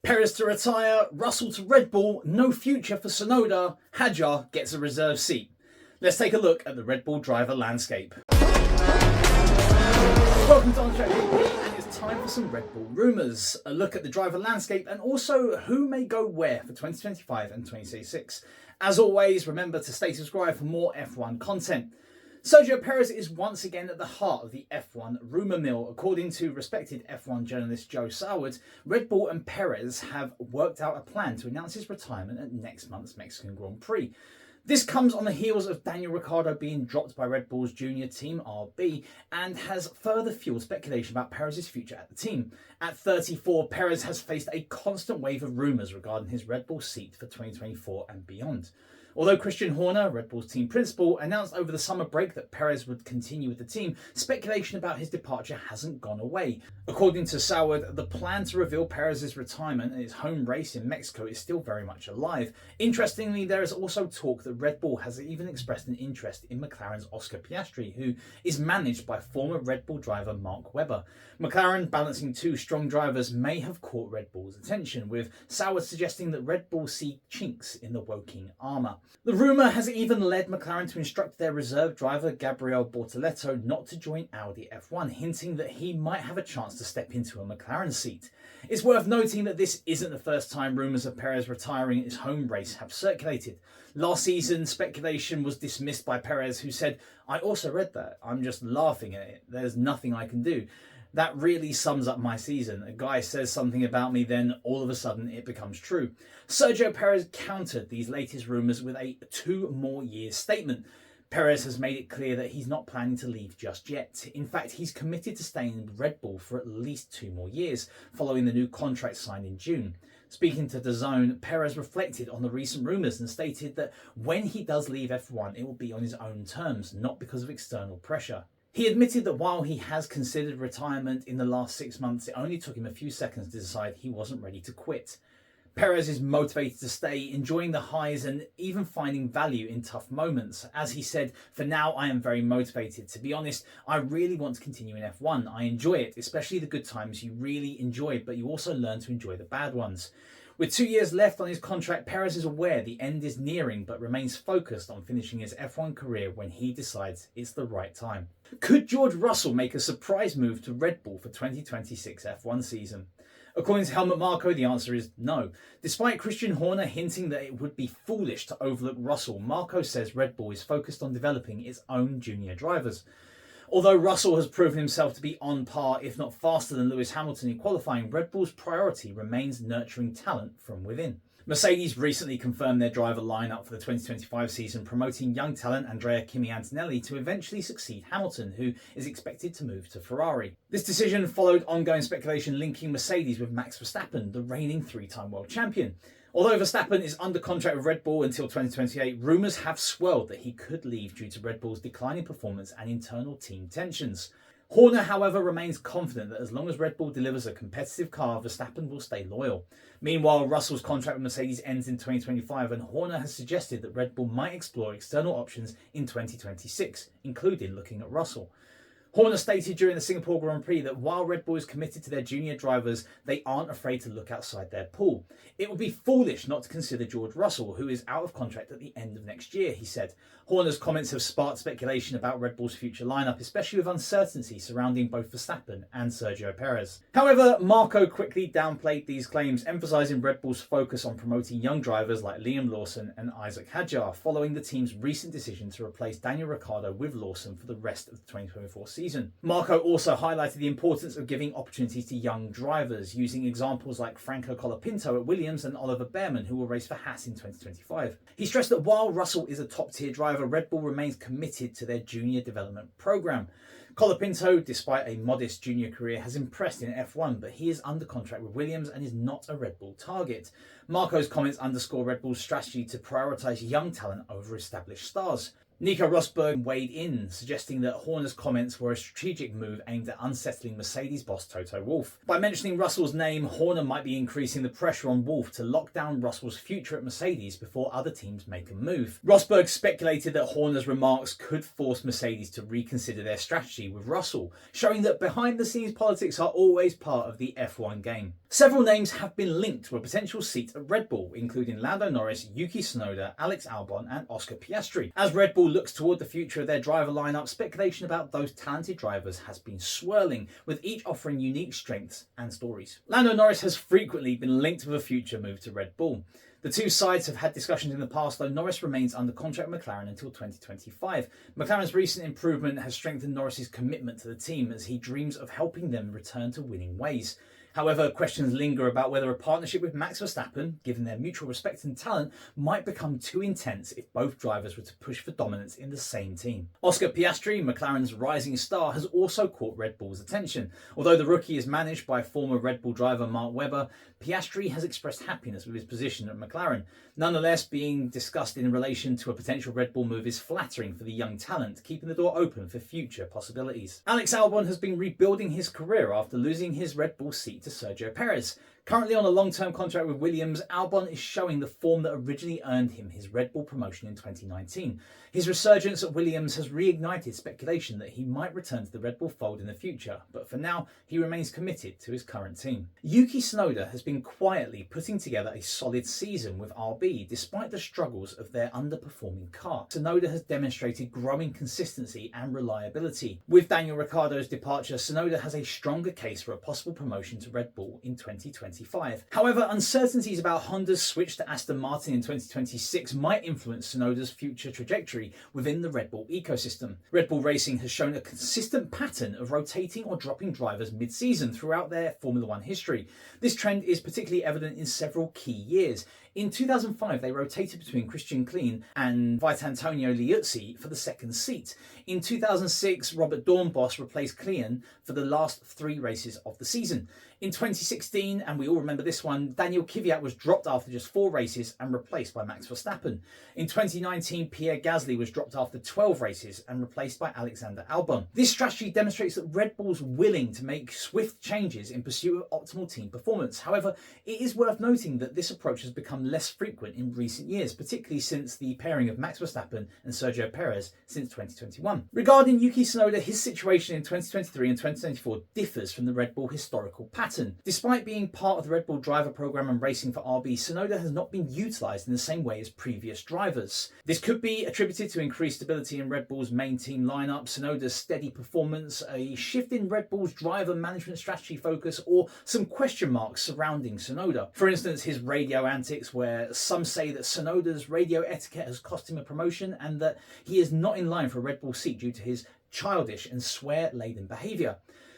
Perez to retire, Russell to Red Bull, no future for Tsunoda, Hadjar gets a reserve seat. Let's take a look at the Red Bull driver landscape. Welcome to On Track VP, and it's time for some Red Bull rumours. A look at the driver landscape and also who may go where for 2025 and 2026. As always, remember to stay subscribed for more F1 content. Sergio Perez is once again at the heart of the F1 rumour mill. According to respected F1 journalist Joe Saward, Red Bull and Perez have worked out a plan to announce his retirement at next month's Mexican Grand Prix. This comes on the heels of Daniel Ricciardo being dropped by Red Bull's junior team RB and has further fueled speculation about Perez's future at the team. At 34, Perez has faced a constant wave of rumours regarding his Red Bull seat for 2024 and beyond. Although Christian Horner, Red Bull's team principal, announced over the summer break that Perez would continue with the team, speculation about his departure hasn't gone away. According to Saward, the plan to reveal Perez's retirement at his home race in Mexico is still very much alive. Interestingly, there is also talk that Red Bull has even expressed an interest in McLaren's Oscar Piastri, who is managed by former Red Bull driver Mark Webber. McLaren, balancing two strong drivers, may have caught Red Bull's attention, with Saward suggesting that Red Bull see chinks in the Woking armour. The rumour has even led McLaren to instruct their reserve driver Gabriel Bortoleto not to join Audi F1, hinting that he might have a chance to step into a McLaren seat. It's worth noting that this isn't the first time rumours of Perez retiring at his home race have circulated. Last season, speculation was dismissed by Perez, who said, "I also read that. I'm just laughing at it. There's nothing I can do. That really sums up my season. A guy says something about me, then all of a sudden it becomes true." Sergio Perez countered these latest rumours with a 2 more years statement. Perez has made it clear that he's not planning to leave just yet. In fact, he's committed to staying in Red Bull for at least 2 more years, following the new contract signed in June. Speaking to DAZN, Perez reflected on the recent rumours and stated that when he does leave F1, it will be on his own terms, not because of external pressure. He admitted that while he has considered retirement in the last 6 months, it only took him a few seconds to decide he wasn't ready to quit. Perez is motivated to stay, enjoying the highs and even finding value in tough moments. As he said, "For now, I am very motivated. To be honest, I really want to continue in F1. I enjoy it, especially the good times you really enjoy, but you also learn to enjoy the bad ones." With 2 years left on his contract, Perez is aware the end is nearing, but remains focused on finishing his F1 career when he decides it's the right time. Could George Russell make a surprise move to Red Bull for 2026 F1 season? According to Helmut Marko, the answer is no. Despite Christian Horner hinting that it would be foolish to overlook Russell, Marko says Red Bull is focused on developing its own junior drivers. Although Russell has proven himself to be on par, if not faster than Lewis Hamilton in qualifying, Red Bull's priority remains nurturing talent from within. Mercedes recently confirmed their driver lineup for the 2025 season, promoting young talent Andrea Kimi Antonelli to eventually succeed Hamilton, who is expected to move to Ferrari. This decision followed ongoing speculation linking Mercedes with Max Verstappen, the reigning 3-time world champion. Although Verstappen is under contract with Red Bull until 2028, rumours have swirled that he could leave due to Red Bull's declining performance and internal team tensions. Horner, however, remains confident that as long as Red Bull delivers a competitive car, Verstappen will stay loyal. Meanwhile, Russell's contract with Mercedes ends in 2025, and Horner has suggested that Red Bull might explore external options in 2026, including looking at Russell. Horner stated during the Singapore Grand Prix that while Red Bull is committed to their junior drivers, they aren't afraid to look outside their pool. "It would be foolish not to consider George Russell, who is out of contract at the end of next year," he said. Horner's comments have sparked speculation about Red Bull's future lineup, especially with uncertainty surrounding both Verstappen and Sergio Perez. However, Marko quickly downplayed these claims, emphasising Red Bull's focus on promoting young drivers like Liam Lawson and Isaac Hadjar, following the team's recent decision to replace Daniel Ricciardo with Lawson for the rest of the 2024 season. Marko also highlighted the importance of giving opportunities to young drivers, using examples like Franco Colapinto at Williams and Oliver Bearman, who will race for Haas in 2025. He stressed that while Russell is a top-tier driver, Red Bull remains committed to their junior development programme. Colapinto, despite a modest junior career, has impressed in F1, but he is under contract with Williams and is not a Red Bull target. Marko's comments underscore Red Bull's strategy to prioritise young talent over established stars. Nico Rosberg weighed in, suggesting that Horner's comments were a strategic move aimed at unsettling Mercedes boss Toto Wolff. By mentioning Russell's name, Horner might be increasing the pressure on Wolff to lock down Russell's future at Mercedes before other teams make a move. Rosberg speculated that Horner's remarks could force Mercedes to reconsider their strategy with Russell, showing that behind-the-scenes politics are always part of the F1 game. Several names have been linked to a potential seat at Red Bull, including Lando Norris, Yuki Tsunoda, Alex Albon and Oscar Piastri. As Red Bull looks toward the future of their driver lineup, speculation about those talented drivers has been swirling, with each offering unique strengths and stories. Lando Norris has frequently been linked with a future move to Red Bull. The two sides have had discussions in the past, though Norris remains under contract with McLaren until 2025. McLaren's recent improvement has strengthened Norris's commitment to the team as he dreams of helping them return to winning ways. However, questions linger about whether a partnership with Max Verstappen, given their mutual respect and talent, might become too intense if both drivers were to push for dominance in the same team. Oscar Piastri, McLaren's rising star, has also caught Red Bull's attention. Although the rookie is managed by former Red Bull driver Mark Webber, Piastri has expressed happiness with his position at McLaren. Nonetheless, being discussed in relation to a potential Red Bull move is flattering for the young talent, keeping the door open for future possibilities. Alex Albon has been rebuilding his career after losing his Red Bull seat to Sergio Perez. Currently on a long-term contract with Williams, Albon is showing the form that originally earned him his Red Bull promotion in 2019. His resurgence at Williams has reignited speculation that he might return to the Red Bull fold in the future, but for now, he remains committed to his current team. Yuki Tsunoda has been quietly putting together a solid season with RB, despite the struggles of their underperforming car. Tsunoda has demonstrated growing consistency and reliability. With Daniel Ricciardo's departure, Tsunoda has a stronger case for a possible promotion to Red Bull in 2025. However, uncertainties about Honda's switch to Aston Martin in 2026 might influence Tsunoda's future trajectory within the Red Bull ecosystem. Red Bull Racing has shown a consistent pattern of rotating or dropping drivers mid-season throughout their Formula One history. This trend is particularly evident in several key years. In 2005, they rotated between Christian Klein and Vitantonio Liuzzi for the second seat. In 2006, Robert Dornbos replaced Klein for the last 3 races of the season. In 2016, and we all remember this one, Daniel Kvyat was dropped after just 4 races and replaced by Max Verstappen. In 2019, Pierre Gasly was dropped after 12 races and replaced by Alexander Albon. This strategy demonstrates that Red Bull's willing to make swift changes in pursuit of optimal team performance. However, it is worth noting that this approach has become less frequent in recent years, particularly since the pairing of Max Verstappen and Sergio Perez since 2021. Regarding Yuki Tsunoda, his situation in 2023 and 2024 differs from the Red Bull historical pattern. Despite being part of the Red Bull driver program and racing for RB, Tsunoda has not been utilised in the same way as previous drivers. This could be attributed to increased stability in Red Bull's main team lineup, Tsunoda's steady performance, a shift in Red Bull's driver management strategy focus, or some question marks surrounding Tsunoda. For instance, his radio antics, where some say that Tsunoda's radio etiquette has cost him a promotion and that he is not in line for a Red Bull seat due to his childish and swear-laden behaviour.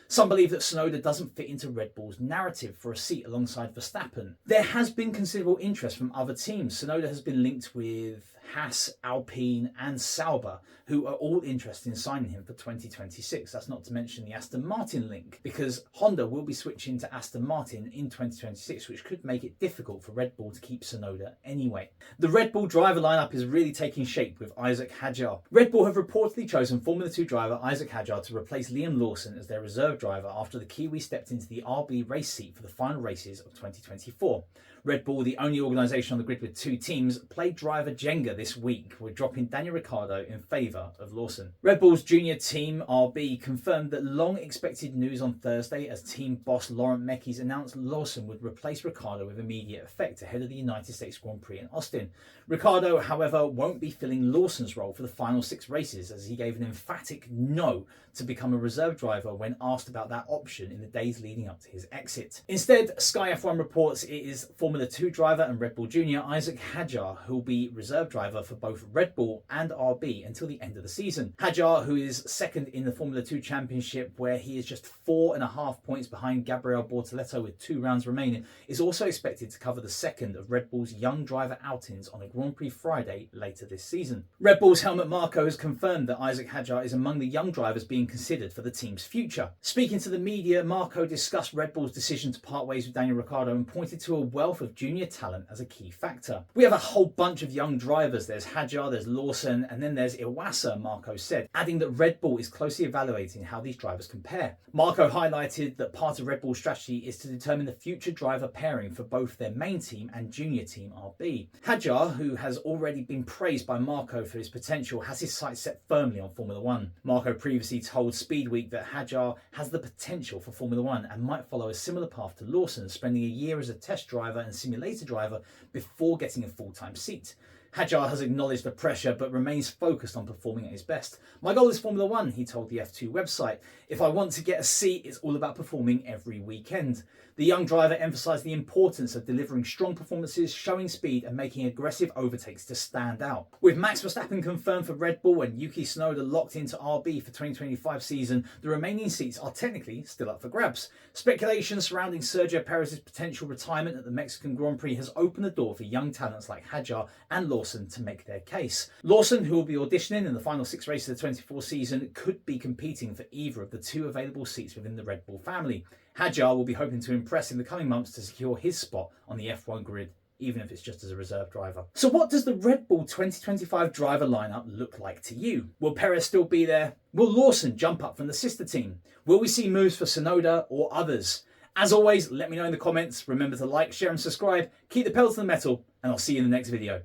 Some believe that Tsunoda doesn't fit into Red Bull's narrative for a seat alongside Verstappen. There has been considerable interest from other teams. Tsunoda has been linked with Haas, Alpine and Sauber, who are all interested in signing him for 2026. That's not to mention the Aston Martin link, because Honda will be switching to Aston Martin in 2026, which could make it difficult for Red Bull to keep Tsunoda anyway. The Red Bull driver lineup is really taking shape with Isaac Hadjar. Red Bull have reportedly chosen Formula 2 driver Isaac Hadjar to replace Liam Lawson as their reserve driver after the Kiwi stepped into the RB race seat for the final races of 2024. Red Bull, the only organisation on the grid with 2 teams, played driver Jenga this week, with dropping Daniel Ricciardo in favour of Lawson. Red Bull's junior team, RB, confirmed that long expected news on Thursday as team boss Laurent Mekies announced Lawson would replace Ricciardo with immediate effect ahead of the United States Grand Prix in Austin. Ricciardo, however, won't be filling Lawson's role for the final 6 races, as he gave an emphatic no to become a reserve driver when asked about that option in the days leading up to his exit. Instead, Sky F1 reports it is Formula 2 driver and Red Bull junior Isaac Hadjar who will be reserve driver for both Red Bull and RB until the end of the season. Hadjar, who is second in the Formula 2 Championship, where he is just 4.5 points behind Gabriel Bortoleto with 2 rounds remaining, is also expected to cover the second of Red Bull's young driver outings on a Grand Prix Friday later this season. Red Bull's Helmut Marko has confirmed that Isaac Hadjar is among the young drivers being considered for the team's future. Speaking to the media, Marko discussed Red Bull's decision to part ways with Daniel Ricciardo and pointed to a wealth of junior talent as a key factor. "We have a whole bunch of young drivers others. There's Hadjar, there's LAWSON, and then there's LAWSON, Marco said, adding that Red Bull is closely evaluating how these drivers compare. Marco highlighted that part of Red Bull's strategy is to determine the future driver pairing for both their main team and junior team RB. Hadjar, who has already been praised by Marco for his potential, has his sights set firmly on Formula One. Marco previously told Speed Week that Hadjar has the potential for Formula One and might follow a similar path to LAWSON, spending a year as a test driver and simulator driver before getting a full-time seat. Hadjar has acknowledged the pressure but remains focused on performing at his best. "My goal is Formula One," he told the F2 website. "If I want to get a seat, it's all about performing every weekend." The young driver emphasised the importance of delivering strong performances, showing speed and making aggressive overtakes to stand out. With Max Verstappen confirmed for Red Bull and Yuki Tsunoda locked into RB for 2025 season, the remaining seats are technically still up for grabs. Speculation surrounding Sergio Perez's potential retirement at the Mexican Grand Prix has opened the door for young talents like Hadjar and LAWSON to make their case. LAWSON, who will be auditioning in the final 6 races of the 24 season, could be competing for either of the 2 available seats within the Red Bull family. Hadjar will be hoping to impress in the coming months to secure his spot on the F1 grid, even if it's just as a reserve driver. So what does the Red Bull 2025 driver lineup look like to you? Will Perez still be there? Will LAWSON jump up from the sister team? Will we see moves for Tsunoda or others? As always, let me know in the comments. Remember to like, share and subscribe. Keep the pedal to the metal, and I'll see you in the next video.